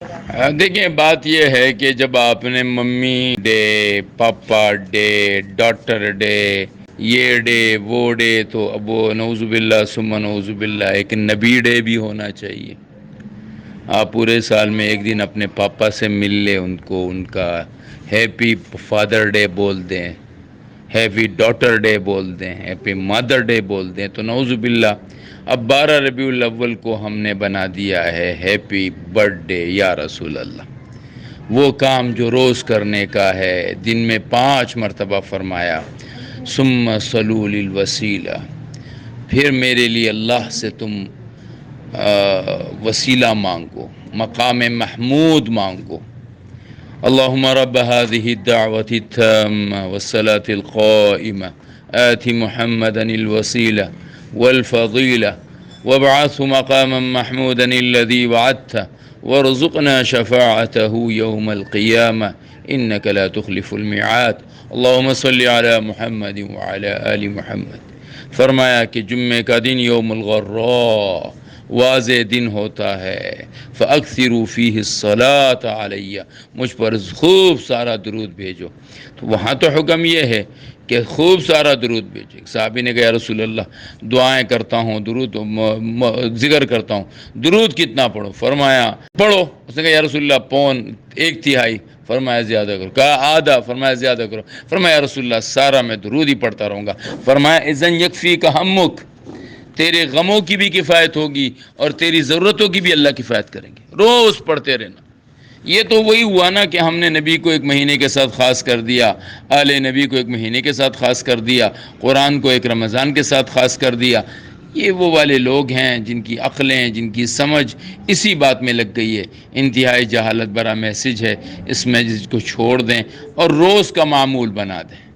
دیکھیں بات یہ ہے کہ جب آپ نے ممی ڈے، پاپا ڈے، ڈاٹر ڈے، یہ ڈے وہ ڈے، تو اب وہ نعوذ باللہ ثم نعوذ باللہ ایک نبی ڈے بھی ہونا چاہیے۔ آپ پورے سال میں ایک دن اپنے پاپا سے مل لیں، ان کو ان کا ہیپی فادر ڈے بول دیں، ہیپی ڈاٹر ڈے بول دیں، ہیپی مدر ڈے بول دیں، تو نعوذ باللہ اب 12 ربیع الاول کو ہم نے بنا دیا ہے ہیپی برتھ ڈے یا رسول اللہ۔ وہ کام جو روز کرنے کا ہے، دن میں 5 مرتبہ فرمایا ثم صلوا للوسیلہ، پھر میرے لیے اللہ سے تم وسیلہ مانگو، مقام محمود مانگو۔ اللہم رب هذه الدعوة التامة والصلاة القائمة آت محمدا الوسيلة والفضيلة وابعثه مقاما محمودا الذي وعدته وارزقنا شفاعته يوم القيامة إنك لا تخلف الميعاد اللهم صل على محمد وعلى آل محمد۔ فرمایا کہ جمعے کا دن یوم الغراء واضح دن ہوتا ہے، فَأَكْثِرُوا فِيهِ الصَّلَاةَ عَلَيَّ، مجھ پر خوب سارا درود بھیجو۔ تو وہاں تو حکم یہ ہے کہ خوب سارا درود بھیجو۔ ایک صحابی نے کہا یا رسول اللہ دعائیں کرتا ہوں، درود ذکر کرتا ہوں، درود کتنا پڑھو؟ فرمایا پڑھو۔ اس نے کہا یا رسول اللہ پون 1/3، فرمایا زیادہ کرو۔ کہا آدھا، فرمایا زیادہ کرو۔ فرمایا یا رسول اللہ سارا میں درود ہی پڑھتا رہوں گا۔ فرمایا اذن یکفیک ہمک، تیرے غموں کی بھی کفایت ہوگی اور تیری ضرورتوں کی بھی اللہ کفایت کریں گے، روز پڑھتے رہنا۔ یہ تو وہی ہوا نا کہ ہم نے نبی کو ایک مہینے کے ساتھ خاص کر دیا، آل نبی کو ایک مہینے کے ساتھ خاص کر دیا، قرآن کو ایک رمضان کے ساتھ خاص کر دیا۔ یہ وہ والے لوگ ہیں جن کی عقلیں، جن کی سمجھ اسی بات میں لگ گئی ہے۔ انتہائی جہالت برا میسج ہے، اس میسج کو چھوڑ دیں اور روز کا معمول بنا دیں۔